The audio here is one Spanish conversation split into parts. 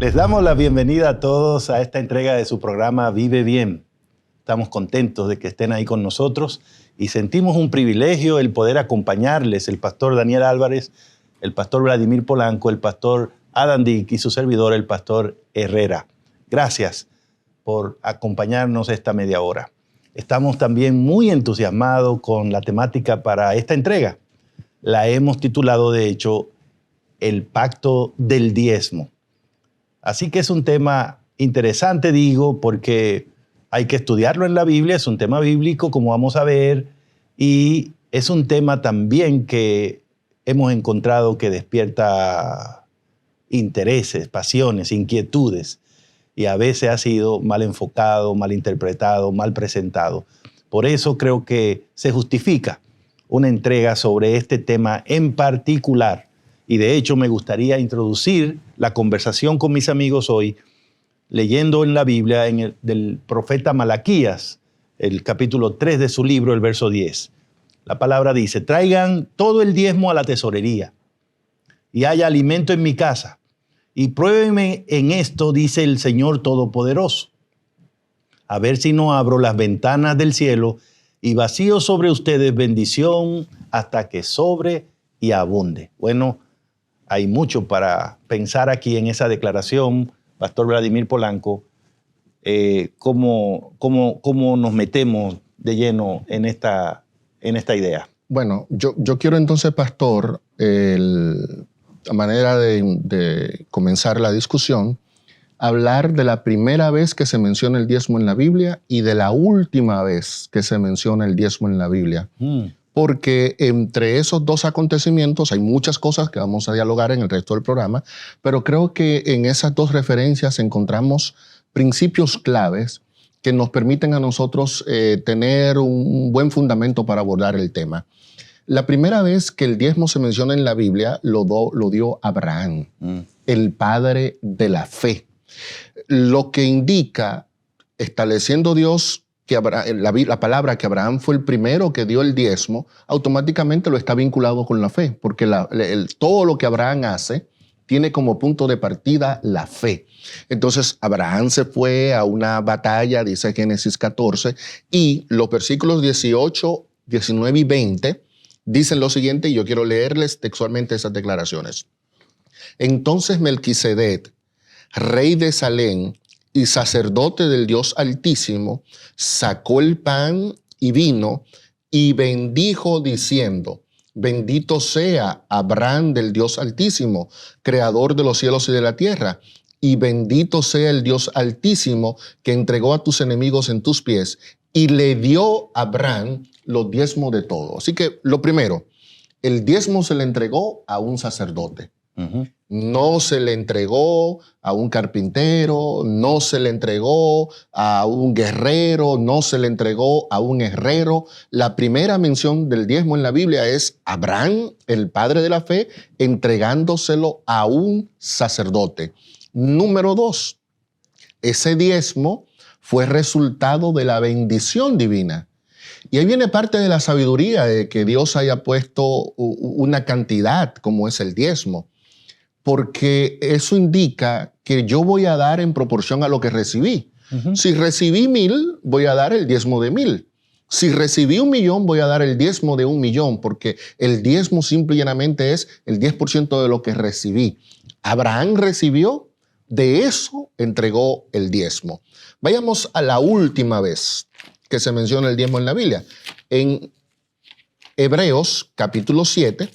Les damos la bienvenida a todos a esta entrega de su programa Vive Bien. Estamos contentos de que estén ahí con nosotros y sentimos un privilegio el poder acompañarles, el pastor Daniel Álvarez, el pastor Vladimir Polanco, el pastor Adam Dick y su servidor, el pastor Herrera. Gracias por acompañarnos esta media hora. Estamos también muy entusiasmados con la temática para esta entrega. La hemos titulado, de hecho, El Pacto del Diezmo. Así que es un tema interesante, digo, porque hay que estudiarlo en la Biblia, es un tema bíblico, como vamos a ver, y es un tema también que hemos encontrado que despierta intereses, pasiones, inquietudes, y a veces ha sido mal enfocado, mal interpretado, mal presentado. Por eso creo que se justifica una entrega sobre este tema en particular. Y de hecho me gustaría introducir la conversación con mis amigos hoy leyendo en la Biblia del profeta Malaquías, el capítulo 3 de su libro, el verso 10. La palabra dice: traigan todo el diezmo a la tesorería y haya alimento en mi casa. Y pruébenme en esto, dice el Señor Todopoderoso, a ver si no abro las ventanas del cielo y vacío sobre ustedes bendición hasta que sobre y abunde. Bueno, hay mucho para pensar aquí en esa declaración, pastor Vladimir Polanco. ¿Cómo nos metemos de lleno en esta idea? Bueno, yo quiero entonces, pastor, a manera de comenzar la discusión, hablar de la primera vez que se menciona el diezmo en la Biblia y de la última vez que se menciona el diezmo en la Biblia. Porque entre esos dos acontecimientos hay muchas cosas que vamos a dialogar en el resto del programa, pero creo que en esas dos referencias encontramos principios claves que nos permiten a nosotros tener un buen fundamento para abordar el tema. La primera vez que el diezmo se menciona en la Biblia lo dio Abraham, el padre de la fe. Lo que indica, estableciendo Dios que la palabra que Abraham fue el primero que dio el diezmo, automáticamente lo está vinculado con la fe, porque todo lo que Abraham hace tiene como punto de partida la fe. Entonces Abraham se fue a una batalla, dice Génesis 14, y los versículos 18, 19 y 20 dicen lo siguiente, y yo quiero leerles textualmente esas declaraciones. Entonces Melquisedec, rey de Salem y sacerdote del Dios Altísimo, sacó el pan y vino y bendijo diciendo: bendito sea Abraham del Dios Altísimo, creador de los cielos y de la tierra, y bendito sea el Dios Altísimo que entregó a tus enemigos en tus pies, y le dio a Abraham los diezmos de todo. Así que lo primero, el diezmo se le entregó a un sacerdote. No se le entregó a un carpintero, no se le entregó a un guerrero, no se le entregó a un herrero. La primera mención del diezmo en la Biblia es Abraham, el padre de la fe, entregándoselo a un sacerdote. Número 2, ese diezmo fue resultado de la bendición divina. Y ahí viene parte de la sabiduría de que Dios haya puesto una cantidad como es el diezmo, porque eso indica que yo voy a dar en proporción a lo que recibí. Si recibí 1,000, voy a dar el diezmo de 1,000. Si recibí 1,000,000, voy a dar el diezmo de 1,000,000, porque el diezmo simple y llanamente es el 10% de lo que recibí. Abraham recibió, de eso entregó el diezmo. Vayamos a la última vez que se menciona el diezmo en la Biblia, en Hebreos capítulo 7,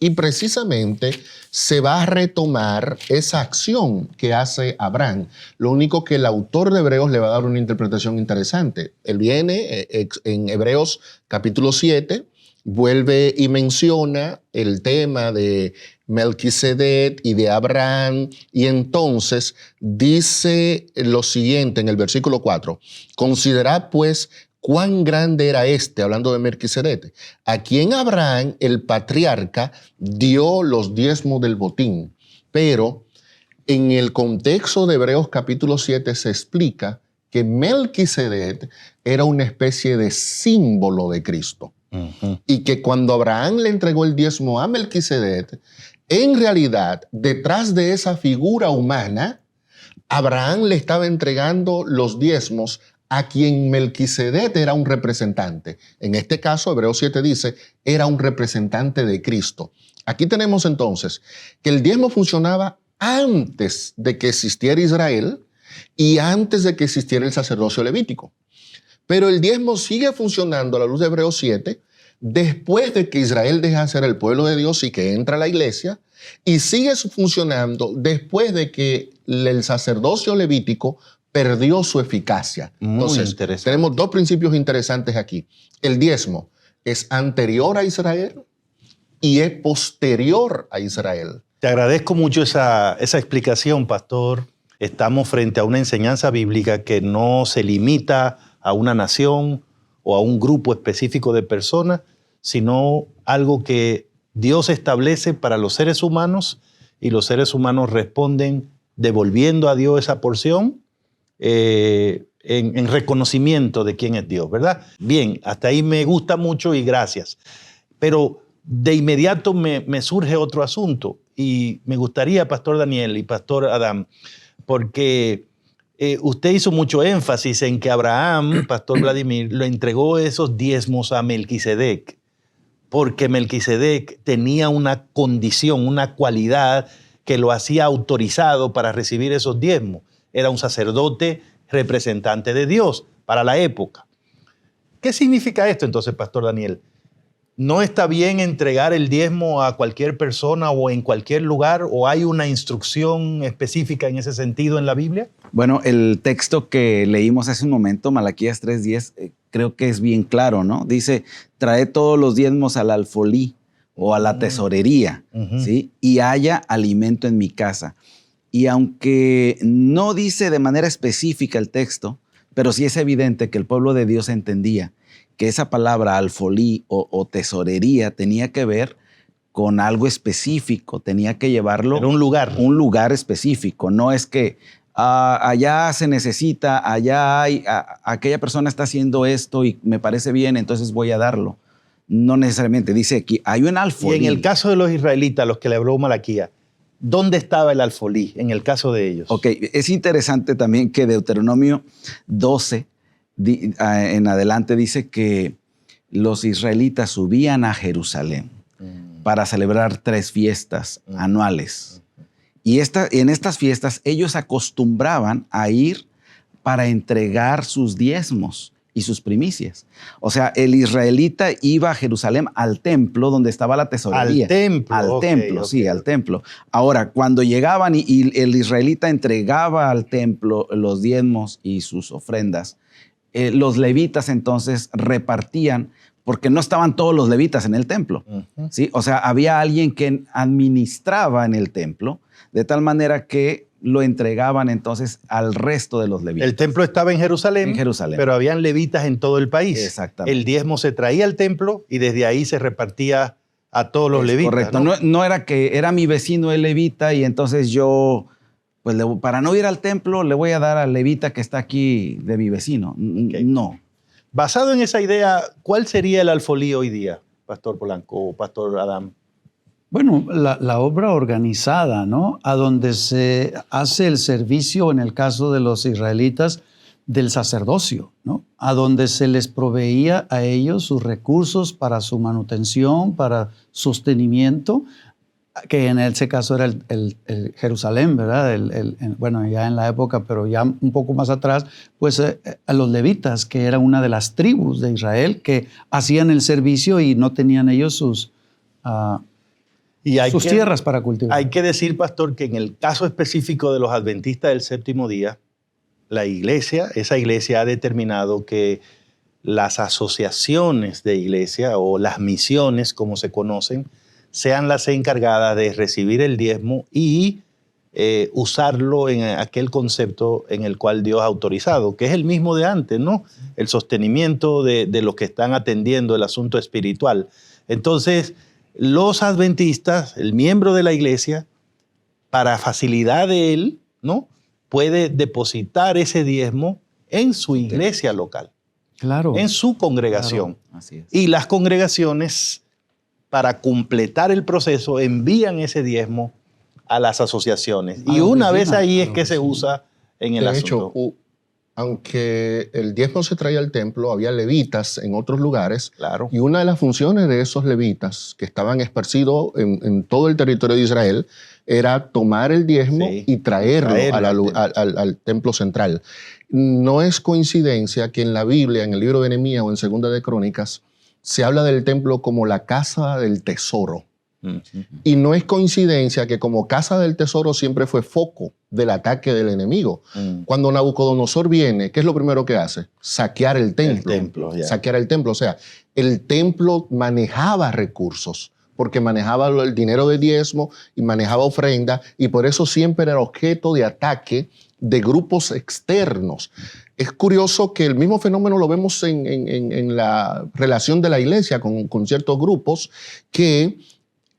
y precisamente se va a retomar esa acción que hace Abraham. Lo único que el autor de Hebreos le va a dar una interpretación interesante. Él viene en Hebreos capítulo 7, vuelve y menciona el tema de Melquisedec y de Abraham, y entonces dice lo siguiente en el versículo 4: considerad pues cuán grande era hablando de Melquisedec, a quien Abraham, el patriarca, dio los diezmos del botín. Pero en el contexto de Hebreos capítulo 7 se explica que Melquisedec era una especie de símbolo de Cristo. Y que cuando Abraham le entregó el diezmo a Melquisedec, En realidad, detrás de esa figura humana, Abraham le estaba entregando los diezmos a quien Melquisedec era un representante. En este caso, Hebreos 7 dice, era un representante de Cristo. Aquí tenemos entonces que el diezmo funcionaba antes de que existiera Israel y antes de que existiera el sacerdocio levítico. Pero el diezmo sigue funcionando a la luz de Hebreos 7 después de que Israel deja de ser el pueblo de Dios y que entra a la iglesia, y sigue funcionando después de que el sacerdocio levítico perdió su eficacia. Entonces, tenemos dos principios interesantes aquí. El diezmo es anterior a Israel y es posterior a Israel. Te agradezco mucho esa explicación, pastor. Estamos frente a una enseñanza bíblica que no se limita a una nación o a un grupo específico de personas, sino algo que Dios establece para los seres humanos, y los seres humanos responden devolviendo a Dios esa porción en reconocimiento de quién es Dios, ¿verdad? Bien, hasta ahí me gusta mucho y gracias. Pero de inmediato me surge otro asunto y me gustaría, Pastor Daniel y Pastor Adam, porque usted hizo mucho énfasis en que Abraham, Pastor Vladimir, le entregó esos diezmos a Melquisedec, porque Melquisedec tenía una condición, una cualidad que lo hacía autorizado para recibir esos diezmos. Era un sacerdote representante de Dios para la época. ¿Qué significa esto entonces, Pastor Daniel? ¿No está bien entregar el diezmo a cualquier persona o en cualquier lugar? ¿O hay una instrucción específica en ese sentido en la Biblia? Bueno, el texto que leímos hace un momento, Malaquías 3:10, creo que es bien claro, ¿no? Dice, trae todos los diezmos al alfolí o a la tesorería, ¿sí? Y haya alimento en mi casa. Y aunque no dice de manera específica el texto, pero sí es evidente que el pueblo de Dios entendía que esa palabra alfolí o tesorería tenía que ver con algo específico, tenía que llevarlo en un lugar específico. No es que allá se necesita, allá hay, aquella persona está haciendo esto y me parece bien, entonces voy a darlo. No necesariamente, dice aquí, hay un alfolí. Y en el caso de los israelitas, los que le habló Malaquías, ¿dónde estaba el alfolí en el caso de ellos? Ok, es interesante también que Deuteronomio 12 en adelante dice que los israelitas subían a Jerusalén para celebrar 3 fiestas anuales. Y en estas fiestas ellos acostumbraban a ir para entregar sus diezmos y sus primicias. O sea, el israelita iba a Jerusalén al templo donde estaba la tesorería. Al templo. Al templo, sí, al templo. Ahora, cuando llegaban y el israelita entregaba al templo los diezmos y sus ofrendas, los levitas entonces repartían, porque no estaban todos los levitas en el templo, ¿sí? O sea, había alguien que administraba en el templo, de tal manera que lo entregaban entonces al resto de los levitas. El templo estaba en Jerusalén, pero habían levitas en todo el país. Exactamente. El diezmo se traía al templo y desde ahí se repartía a todos los levitas. Correcto. No era que era mi vecino el levita y entonces yo, pues para no ir al templo, le voy a dar al levita que está aquí de mi vecino. Okay. No. Basado en esa idea, ¿cuál sería el alfolí hoy día, Pastor Polanco o Pastor Adam? Bueno, la obra organizada, ¿no? A donde se hace el servicio, en el caso de los israelitas, del sacerdocio, ¿no? A donde se les proveía a ellos sus recursos para su manutención, para sostenimiento, que en ese caso era el Jerusalén, ¿verdad? Bueno, ya en la época, pero ya un poco más atrás, pues a los levitas, que era una de las tribus de Israel, que hacían el servicio y no tenían ellos sus tierras para cultivar. Hay que decir, pastor, que en el caso específico de los adventistas del séptimo día, esa iglesia ha determinado que las asociaciones de iglesia o las misiones, como se conocen, sean las encargadas de recibir el diezmo y usarlo en aquel concepto en el cual Dios ha autorizado, que es el mismo de antes, ¿no? El sostenimiento de los que están atendiendo el asunto espiritual. Entonces, los adventistas, el miembro de la iglesia, para facilidad de él, ¿no?, puede depositar ese diezmo en su iglesia local, claro, en su congregación. Claro. Así es. Y las congregaciones para completar el proceso, envían ese diezmo a las asociaciones. Y una vez ahí es que se usa en el asunto. De hecho, aunque el diezmo se traía al templo, había levitas en otros lugares. Claro. Y una de las funciones de esos levitas, que estaban esparcidos en todo el territorio de Israel, era tomar el diezmo y traerlo al templo central. No es coincidencia que en la Biblia, en el libro de Nehemías o en Segunda de Crónicas, se habla del templo como la casa del tesoro. Y no es coincidencia que como casa del tesoro siempre fue foco del ataque del enemigo. Cuando Nabucodonosor viene, ¿qué es lo primero que hace? Saquear el templo. Saquear el templo. O sea, el templo manejaba recursos, porque manejaba el dinero de diezmo y manejaba ofrenda, y por eso siempre era objeto de ataque de grupos externos. Es curioso que el mismo fenómeno lo vemos en la relación de la iglesia con ciertos grupos que,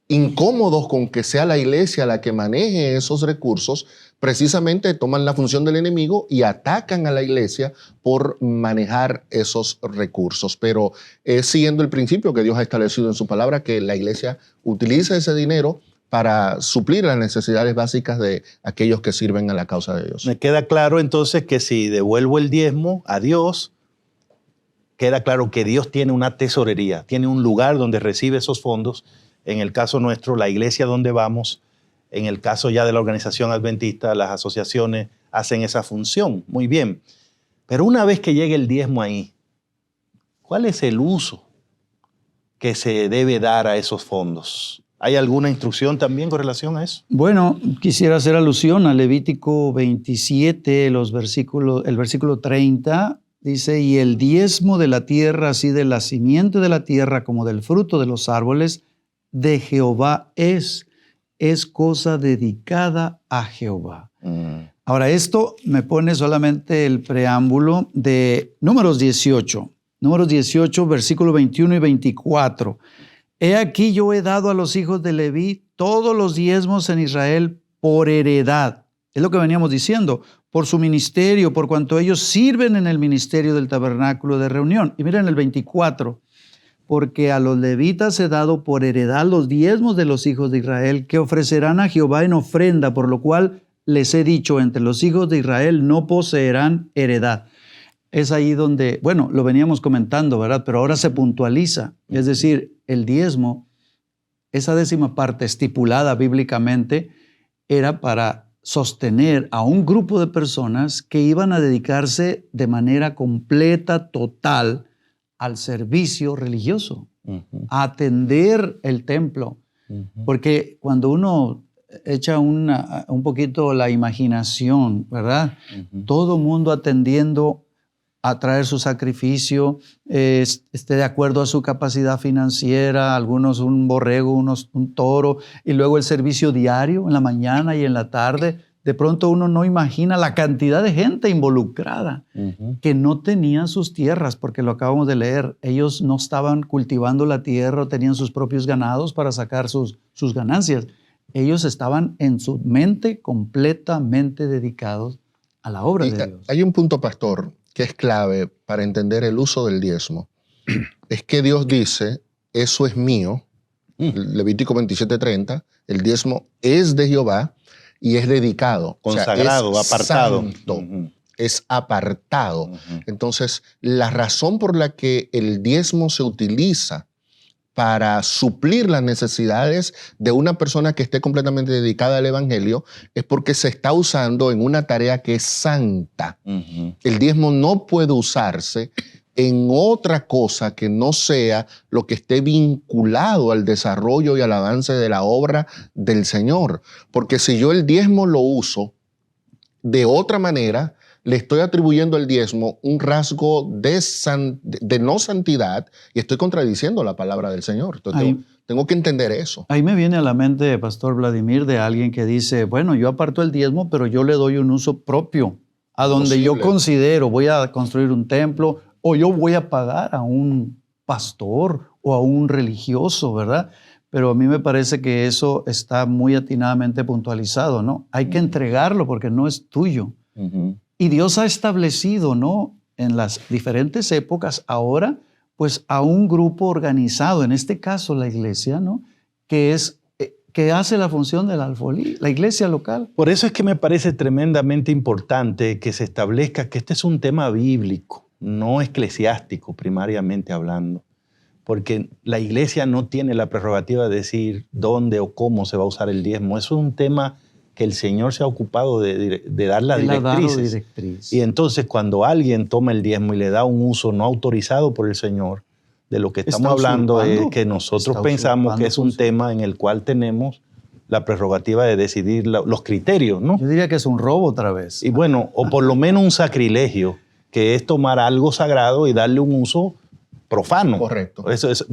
incómodos con que sea la iglesia la que maneje esos recursos, precisamente toman la función del enemigo y atacan a la iglesia por manejar esos recursos. Pero es siguiendo el principio que Dios ha establecido en su palabra, que la iglesia utiliza ese dinero para suplir las necesidades básicas de aquellos que sirven a la causa de Dios. Me queda claro entonces que si devuelvo el diezmo a Dios, queda claro que Dios tiene una tesorería, tiene un lugar donde recibe esos fondos. En el caso nuestro, la iglesia donde vamos, en el caso ya de la organización adventista, las asociaciones hacen esa función. Muy bien. Pero una vez que llegue el diezmo ahí, ¿cuál es el uso que se debe dar a esos fondos? ¿Hay alguna instrucción también con relación a eso? Bueno, quisiera hacer alusión a Levítico 27, el versículo 30, dice, y el diezmo de la tierra, así de la simiente de la tierra como del fruto de los árboles, de Jehová es cosa dedicada a Jehová. Ahora, esto me pone solamente el preámbulo de Números 18. Números 18, versículo 21 y 24. He aquí yo he dado a los hijos de Leví todos los diezmos en Israel por heredad. Es lo que veníamos diciendo, por su ministerio, por cuanto ellos sirven en el ministerio del tabernáculo de reunión. Y miren el 24. Porque a los levitas he dado por heredad los diezmos de los hijos de Israel, que ofrecerán a Jehová en ofrenda, por lo cual les he dicho, entre los hijos de Israel no poseerán heredad. Es ahí donde, bueno, lo veníamos comentando, ¿verdad? Pero ahora se puntualiza. Es decir, el diezmo, esa 10ª parte estipulada bíblicamente, era para sostener a un grupo de personas que iban a dedicarse de manera completa, total, al servicio religioso, a atender el templo. Porque cuando uno echa un poquito la imaginación, ¿verdad? Todo mundo atendiendo a traer su sacrificio, esté de acuerdo a su capacidad financiera, algunos un borrego, unos un toro, y luego el servicio diario en la mañana y en la tarde. De pronto uno no imagina la cantidad de gente involucrada que no tenían sus tierras, porque lo acabamos de leer. Ellos no estaban cultivando la tierra, tenían sus propios ganados para sacar sus ganancias. Ellos estaban en su mente completamente dedicados a la obra de Dios. Hay un punto, pastor, que es clave para entender el uso del diezmo. Es que Dios dice, eso es mío, Levítico 27:30, el diezmo es de Jehová, y es dedicado, consagrado, o sea, es apartado. Santo, es apartado. Entonces, la razón por la que el diezmo se utiliza para suplir las necesidades de una persona que esté completamente dedicada al evangelio es porque se está usando en una tarea que es santa. El diezmo no puede usarse en otra cosa que no sea lo que esté vinculado al desarrollo y al avance de la obra del Señor. Porque si yo el diezmo lo uso de otra manera, le estoy atribuyendo al diezmo un rasgo de no santidad y estoy contradiciendo la palabra del Señor. Entonces, tengo que entender eso. Ahí me viene a la mente, Pastor Vladimir, de alguien que dice, bueno, yo aparto el diezmo, pero yo le doy un uso propio, a donde yo considero, voy a construir un templo, o yo voy a pagar a un pastor o a un religioso, ¿verdad? Pero a mí me parece que eso está muy atinadamente puntualizado, ¿no? Hay que entregarlo porque no es tuyo. Y Dios ha establecido, ¿no? En las diferentes épocas ahora, pues a un grupo organizado, en este caso la iglesia, ¿no? Que hace la función del alfolí, la iglesia local. Por eso es que me parece tremendamente importante que se establezca que este es un tema bíblico, no eclesiástico primariamente hablando, porque la iglesia no tiene la prerrogativa de decir dónde o cómo se va a usar el diezmo. Eso es un tema que el Señor se ha ocupado de dar las directrices. Y entonces cuando alguien toma el diezmo y le da un uso no autorizado por el Señor, de lo que estamos hablando es que nosotros pensamos que es un tema en el cual tenemos la prerrogativa de decidir los criterios, ¿no? Yo diría que es un robo otra vez. Y bueno, o por lo menos un sacrilegio, que es tomar algo sagrado y darle un uso profano. Correcto. Eso es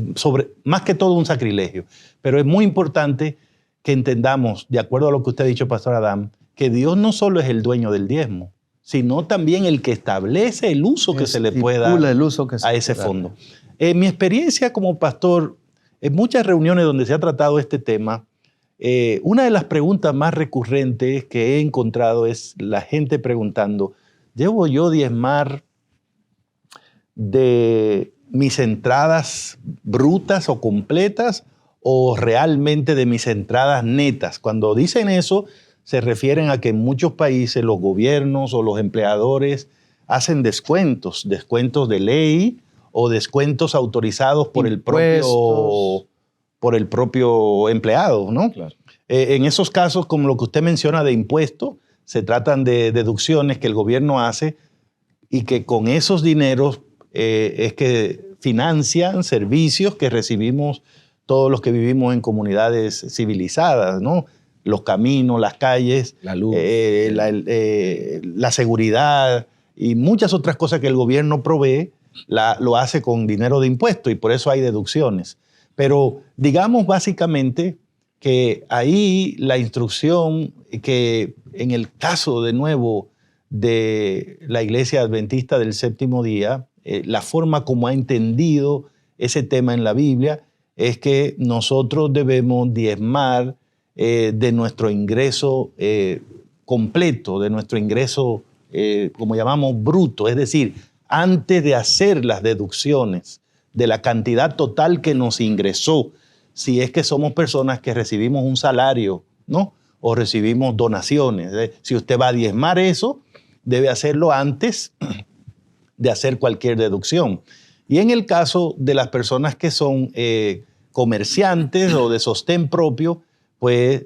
más que todo un sacrilegio. Pero es muy importante que entendamos, de acuerdo a lo que usted ha dicho, Pastor Adam, que Dios no solo es el dueño del diezmo, sino también el que establece el uso que se le puede dar a ese fondo. En mi experiencia como pastor, en muchas reuniones donde se ha tratado este tema, una de las preguntas más recurrentes que he encontrado es la gente preguntando, ¿debo yo diezmar de mis entradas brutas o completas o realmente de mis entradas netas? Cuando dicen eso, se refieren a que en muchos países los gobiernos o los empleadores hacen descuentos de ley o descuentos autorizados por el propio empleado, ¿no? Claro. En esos casos, como lo que usted menciona de impuestos, se tratan de deducciones que el gobierno hace y que con esos dineros es que financian servicios que recibimos todos los que vivimos en comunidades civilizadas, ¿no? Los caminos, las calles, la luz, la seguridad y muchas otras cosas que el gobierno provee, lo hace con dinero de impuestos y por eso hay deducciones. Pero digamos básicamente que ahí la instrucción que en el caso de nuevo de la Iglesia Adventista del Séptimo Día, la forma como ha entendido ese tema en la Biblia es que nosotros debemos diezmar de nuestro ingreso completo, de nuestro ingreso, como llamamos, bruto, es decir, antes de hacer las deducciones de la cantidad total que nos ingresó, si es que somos personas que recibimos un salario, ¿no? O recibimos donaciones. Si usted va a diezmar eso, debe hacerlo antes de hacer cualquier deducción. Y en el caso de las personas que son comerciantes o de sostén propio, pues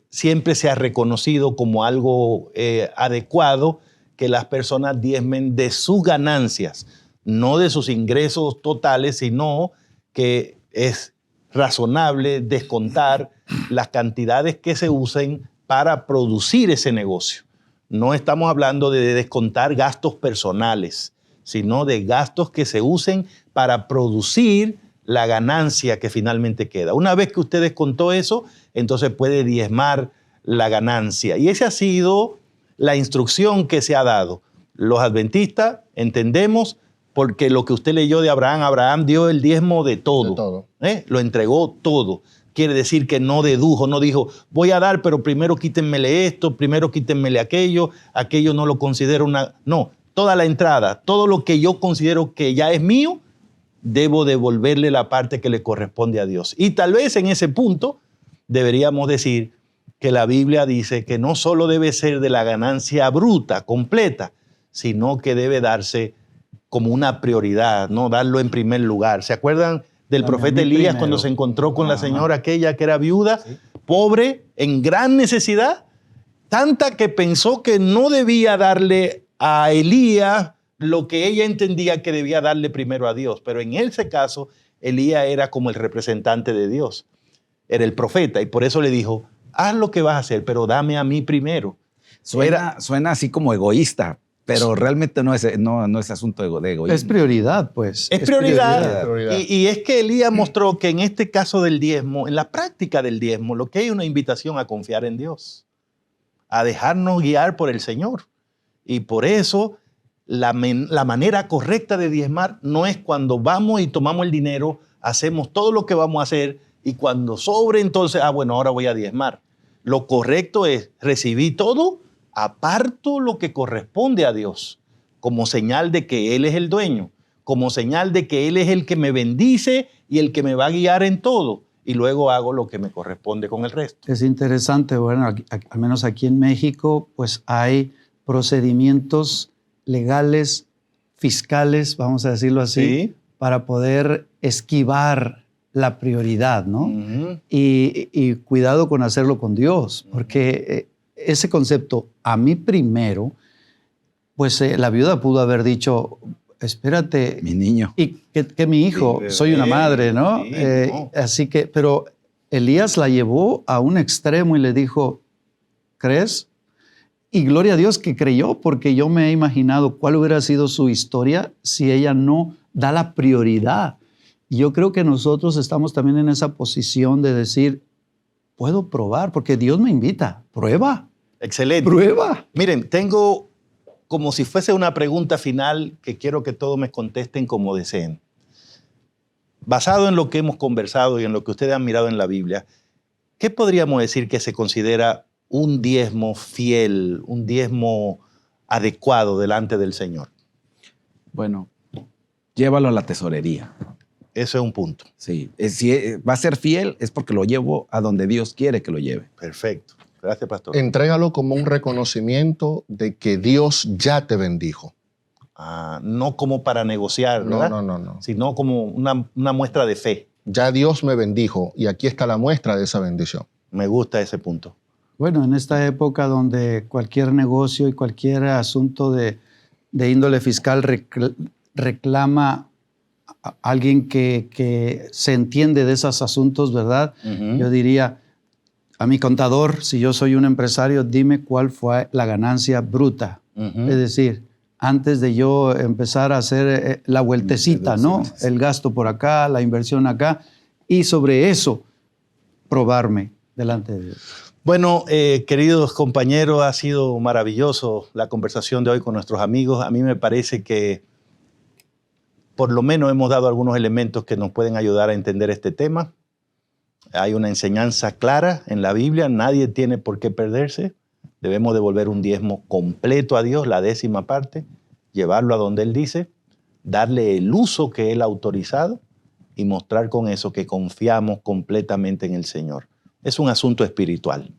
siempre se ha reconocido como algo adecuado que las personas diezmen de sus ganancias, no de sus ingresos totales, sino que es razonable descontar las cantidades que se usen para producir ese negocio. No estamos hablando de descontar gastos personales, sino de gastos que se usen para producir la ganancia que finalmente queda. Una vez que usted descontó eso, entonces puede diezmar la ganancia. Y esa ha sido la instrucción que se ha dado. Los adventistas entendemos porque lo que usted leyó de Abraham, Abraham dio el diezmo de todo. Lo entregó todo. Quiere decir que no dedujo, no dijo, voy a dar, pero primero quítenmele esto, primero quítenmele aquello no lo considero una... No, toda la entrada, todo lo que yo considero que ya es mío, debo devolverle la parte que le corresponde a Dios. Y tal vez en ese punto deberíamos decir que la Biblia dice que no solo debe ser de la ganancia bruta, completa, sino que debe darse como una prioridad, ¿no? Darlo en primer lugar. ¿Se acuerdan del profeta Elías cuando se encontró con la señora aquella que era viuda, pobre, en gran necesidad? Tanta que pensó que no debía darle a Elías lo que ella entendía que debía darle primero a Dios. Pero en ese caso, Elías era como el representante de Dios. Era el profeta y por eso le dijo, haz lo que vas a hacer, pero dame a mí primero. Suena así como egoísta, pero realmente no es asunto de egoísmo. Es prioridad, pues. Es prioridad. Y es que Elías mostró que en este caso del diezmo, en la práctica del diezmo, lo que hay es una invitación a confiar en Dios, a dejarnos guiar por el Señor. Y por eso la manera correcta de diezmar no es cuando vamos y tomamos el dinero, hacemos todo lo que vamos a hacer y cuando sobre entonces, bueno, ahora voy a diezmar. Lo correcto es recibir todo, aparto lo que corresponde a Dios, como señal de que Él es el dueño, como señal de que Él es el que me bendice y el que me va a guiar en todo. Y luego hago lo que me corresponde con el resto. Es interesante, bueno, al menos aquí en México, pues hay procedimientos legales, fiscales, vamos a decirlo así, Sí. para poder esquivar la prioridad, ¿no? Ujú. Y cuidado con hacerlo con Dios, porque ese concepto, a mí primero, pues la viuda pudo haber dicho, espérate, Mi niño. y que mi hijo, Sí, soy una bebé, madre, ¿no? sí, no. Así que, pero Elías la llevó a un extremo y le dijo, ¿crees? Y gloria a Dios que creyó, porque yo me he imaginado cuál hubiera sido su historia si ella no da la prioridad. Y yo creo que nosotros estamos también en esa posición de decir, puedo probar, porque Dios me invita, prueba, Excelente. prueba. Miren, tengo como si fuese una pregunta final que quiero que todos me contesten como deseen. Basado en lo que hemos conversado y en lo que ustedes han mirado en la Biblia, ¿qué podríamos decir que se considera un diezmo fiel, un diezmo adecuado delante del Señor? Bueno, llévalo a la tesorería. Eso es un punto. Sí. Si va a ser fiel, es porque lo llevo a donde Dios quiere que lo lleve. Perfecto. Gracias, pastor. Entrégalo como un reconocimiento de que Dios ya te bendijo. No como para negociar, ¿verdad? No. Sino como una muestra de fe. Ya Dios me bendijo y aquí está la muestra de esa bendición. Me gusta ese punto. Bueno, en esta época donde cualquier negocio y cualquier asunto de índole fiscal reclama a alguien que se entiende de esos asuntos, ¿verdad? Ujú. Yo diría a mi contador, si yo soy un empresario, dime cuál fue la ganancia bruta. Ujú. Es decir, antes de yo empezar a hacer la vueltecita, ¿no? El gasto por acá, la inversión acá, y sobre eso probarme delante de Dios. Bueno, queridos compañeros, ha sido maravilloso la conversación de hoy con nuestros amigos. A mí me parece que por lo menos hemos dado algunos elementos que nos pueden ayudar a entender este tema. Hay una enseñanza clara en la Biblia, nadie tiene por qué perderse. Debemos devolver un diezmo completo a Dios, la 10ª parte, llevarlo a donde Él dice, darle el uso que Él ha autorizado y mostrar con eso que confiamos completamente en el Señor. Es un asunto espiritual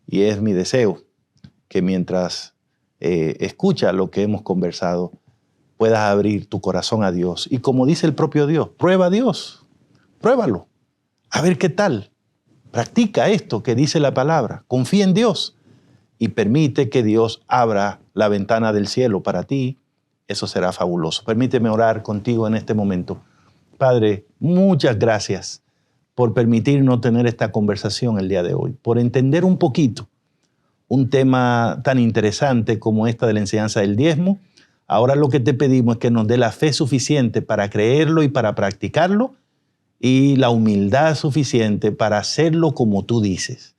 y es mi deseo que mientras escucha lo que hemos conversado, puedas abrir tu corazón a Dios. Y como dice el propio Dios, prueba a Dios, pruébalo, a ver qué tal. Practica esto que dice la palabra, confía en Dios y permite que Dios abra la ventana del cielo para ti. Eso será fabuloso. Permíteme orar contigo en este momento. Padre, muchas gracias por permitirnos tener esta conversación el día de hoy, por entender un poquito un tema tan interesante como esta de la enseñanza del diezmo. Ahora lo que te pedimos es que nos dé la fe suficiente para creerlo y para practicarlo y la humildad suficiente para hacerlo como tú dices.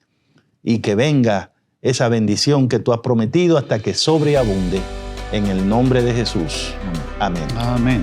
Y que venga esa bendición que tú has prometido hasta que sobreabunde. En el nombre de Jesús. Amén. Amén.